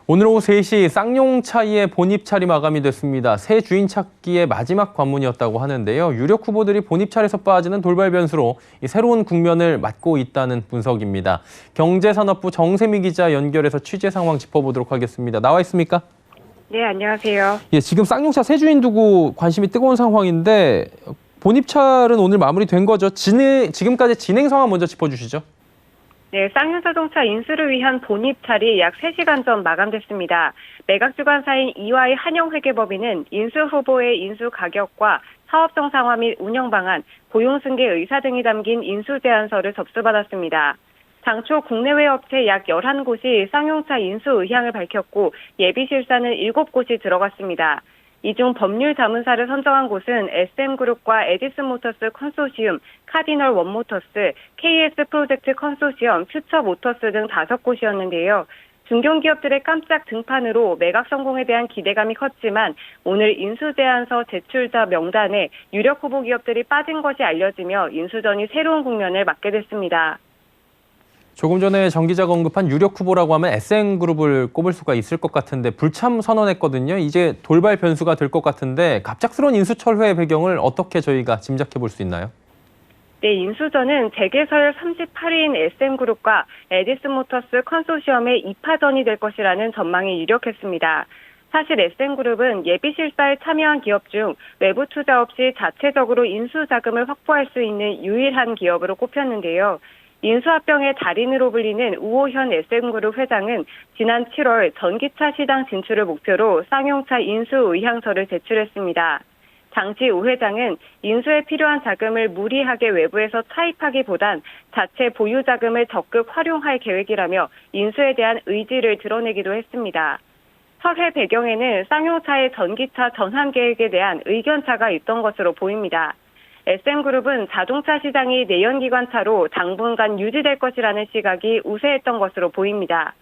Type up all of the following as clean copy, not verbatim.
오늘 오후 3시 쌍용차의 본입찰이 마감이 됐습니다. 새 주인 찾기의 마지막 관문이었다고 하는데요. 유력 후보들이 본입찰에서 빠지는 돌발 변수로 이 새로운 국면을 맞고 있다는 분석입니다. 경제산업부 정세미 기자 연결해서 취재 상황 짚어보도록 하겠습니다. 나와 있습니까? 네, 안녕하세요. 예, 지금 쌍용차 새 주인 두고 관심이 뜨거운 상황인데 본입찰은 오늘 마무리된 거죠. 지금까지 진행 상황 먼저 짚어주시죠. 네, 쌍용자동차 인수를 위한 본입찰이 약 3시간 전 마감됐습니다. 매각주관사인 이화의 한영회계법인은 인수 후보의 인수 가격과 사업 정상화 및 운영 방안, 고용 승계 의사 등이 담긴 인수 제안서를 접수받았습니다. 당초 국내외 업체 약 11곳이 쌍용차 인수 의향을 밝혔고 예비 실사는 7곳이 들어갔습니다. 이 중 법률 자문사를 선정한 곳은 SM그룹과 에디슨모터스 컨소시움, 카디널 원모터스, KS 프로젝트 컨소시엄, 퓨처모터스 등 5곳이었는데요. 중견기업들의 깜짝 등판으로 매각 성공에 대한 기대감이 컸지만 오늘 인수제안서 제출자 명단에 유력 후보 기업들이 빠진 것이 알려지며 인수전이 새로운 국면을 맞게 됐습니다. 조금 전에 정 기자가 언급한 유력 후보라고 하면 SM그룹을 꼽을 수가 있을 것 같은데 불참 선언했거든요. 이제 돌발 변수가 될 것 같은데 갑작스러운 인수철회의 배경을 어떻게 저희가 짐작해 볼 수 있나요? 네, 인수전은 재계서열 38위인 SM그룹과 에디슨모터스 컨소시엄의 2파전이 될 것이라는 전망이 유력했습니다. 사실 SM그룹은 예비실사에 참여한 기업 중 외부 투자 없이 자체적으로 인수 자금을 확보할 수 있는 유일한 기업으로 꼽혔는데요. 인수합병의 달인으로 불리는 우호현 SM그룹 회장은 지난 7월 전기차 시장 진출을 목표로 쌍용차 인수 의향서를 제출했습니다. 당시 우 회장은 인수에 필요한 자금을 무리하게 외부에서 차입하기보단 자체 보유 자금을 적극 활용할 계획이라며 인수에 대한 의지를 드러내기도 했습니다. 철회 배경에는 쌍용차의 전기차 전환 계획에 대한 의견차가 있던 것으로 보입니다. SM그룹은 자동차 시장이 내연기관차로 당분간 유지될 것이라는 시각이 우세했던 것으로 보입니다.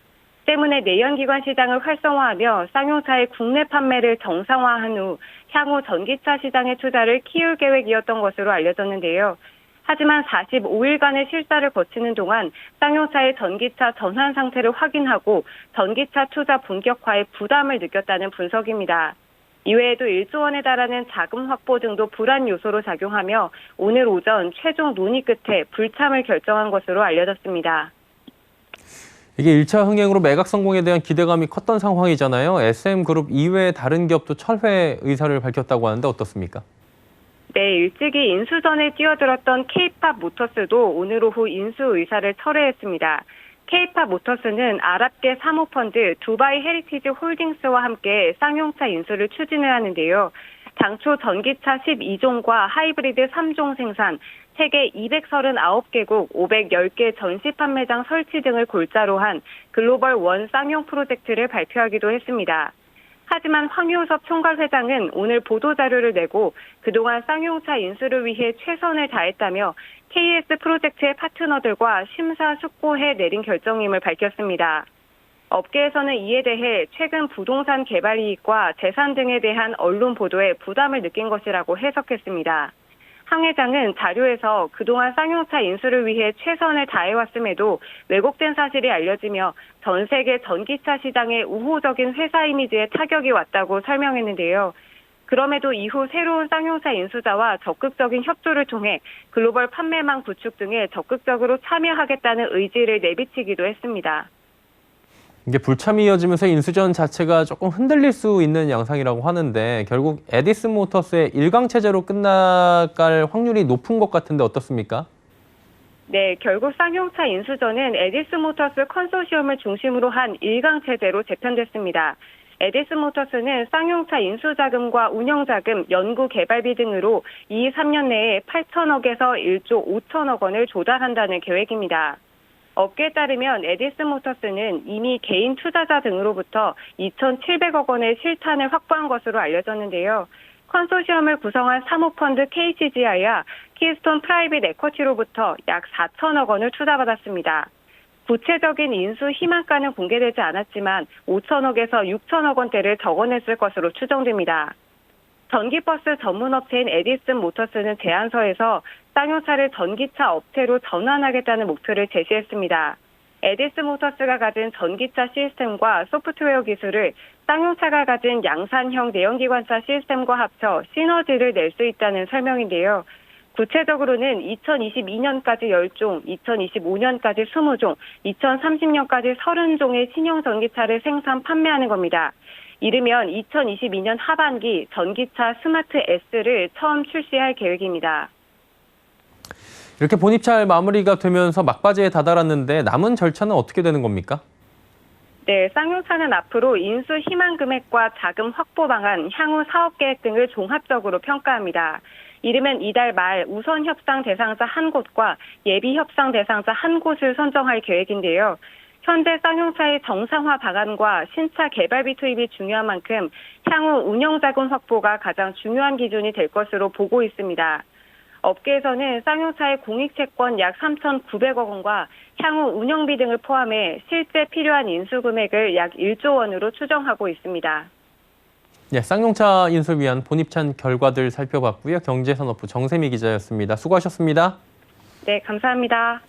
때문에 내연기관 시장을 활성화하며 쌍용차의 국내 판매를 정상화한 후 향후 전기차 시장의 투자를 키울 계획이었던 것으로 알려졌는데요. 하지만 45일간의 실사를 거치는 동안 쌍용차의 전기차 전환 상태를 확인하고 전기차 투자 본격화에 부담을 느꼈다는 분석입니다. 이외에도 1조 원에 달하는 자금 확보 등도 불안 요소로 작용하며 오늘 오전 최종 논의 끝에 불참을 결정한 것으로 알려졌습니다. 이게 1차 흥행으로 매각 성공에 대한 기대감이 컸던 상황이잖아요. SM그룹 이외의 다른 기업도 철회 의사를 밝혔다고 하는데 어떻습니까? 네, 일찍이 인수전에 뛰어들었던 K팝 모터스도 오늘 오후 인수 의사를 철회했습니다. K팝 모터스는 아랍계 사모펀드 두바이 헤리티지 홀딩스와 함께 쌍용차 인수를 추진을 하는데요. 당초 전기차 12종과 하이브리드 3종 생산, 세계 239개국 510개 전시 판매장 설치 등을 골자로 한 글로벌 원 쌍용 프로젝트를 발표하기도 했습니다. 하지만 황효섭 총괄회장은 오늘 보도자료를 내고 그동안 쌍용차 인수를 위해 최선을 다했다며 KS 프로젝트의 파트너들과 심사숙고해 내린 결정임을 밝혔습니다. 업계에서는 이에 대해 최근 부동산 개발 이익과 재산 등에 대한 언론 보도에 부담을 느낀 것이라고 해석했습니다. 황 회장은 자료에서 그동안 쌍용차 인수를 위해 최선을 다해왔음에도 왜곡된 사실이 알려지며 전 세계 전기차 시장에 우호적인 회사 이미지에 타격이 왔다고 설명했는데요. 그럼에도 이후 새로운 쌍용차 인수자와 적극적인 협조를 통해 글로벌 판매망 구축 등에 적극적으로 참여하겠다는 의지를 내비치기도 했습니다. 이게 불참이 이어지면서 인수전 자체가 조금 흔들릴 수 있는 양상이라고 하는데 결국 에디슨모터스의 일강체제로 끝나갈 확률이 높은 것 같은데 어떻습니까? 네, 결국 쌍용차 인수전은 에디슨모터스 컨소시엄을 중심으로 한 일강체제로 재편됐습니다. 에디슨모터스는 쌍용차 인수자금과 운영자금, 연구개발비 등으로 2-3년 내에 8천억에서 1조 5천억 원을 조달한다는 계획입니다. 업계에 따르면 에디슨모터스는 이미 개인 투자자 등으로부터 2,700억 원의 실탄을 확보한 것으로 알려졌는데요. 컨소시엄을 구성한 사모펀드 KCGI와 키스톤 프라이빗 에쿼티로부터 약 4천억 원을 투자받았습니다. 구체적인 인수 희망가는 공개되지 않았지만 5천억에서 6천억 원대를 적어냈을 것으로 추정됩니다. 전기버스 전문업체인 에디슨모터스는 제안서에서 쌍용차를 전기차 업체로 전환하겠다는 목표를 제시했습니다. 에디스모터스가 가진 전기차 시스템과 소프트웨어 기술을 쌍용차가 가진 양산형 내연기관차 시스템과 합쳐 시너지를 낼 수 있다는 설명인데요. 구체적으로는 2022년까지 10종, 2025년까지 20종, 2030년까지 30종의 신형 전기차를 생산 판매하는 겁니다. 이르면 2022년 하반기 전기차 스마트 S를 처음 출시할 계획입니다. 이렇게 본입찰 마무리가 되면서 막바지에 다다랐는데 남은 절차는 어떻게 되는 겁니까? 네, 쌍용차는 앞으로 인수 희망 금액과 자금 확보 방안, 향후 사업 계획 등을 종합적으로 평가합니다. 이르면 이달 말 우선 협상 대상자 한 곳과 예비 협상 대상자 한 곳을 선정할 계획인데요. 현재 쌍용차의 정상화 방안과 신차 개발비 투입이 중요한 만큼 향후 운영 자금 확보가 가장 중요한 기준이 될 것으로 보고 있습니다. 업계에서는 쌍용차의 공익채권 약 3,900억 원과 향후 운영비 등을 포함해 실제 필요한 인수 금액을 약 1조 원으로 추정하고 있습니다. 네, 쌍용차 인수를 위한 본입찰 결과들 살펴봤고요. 경제산업부 정세미 기자였습니다. 수고하셨습니다. 네, 감사합니다.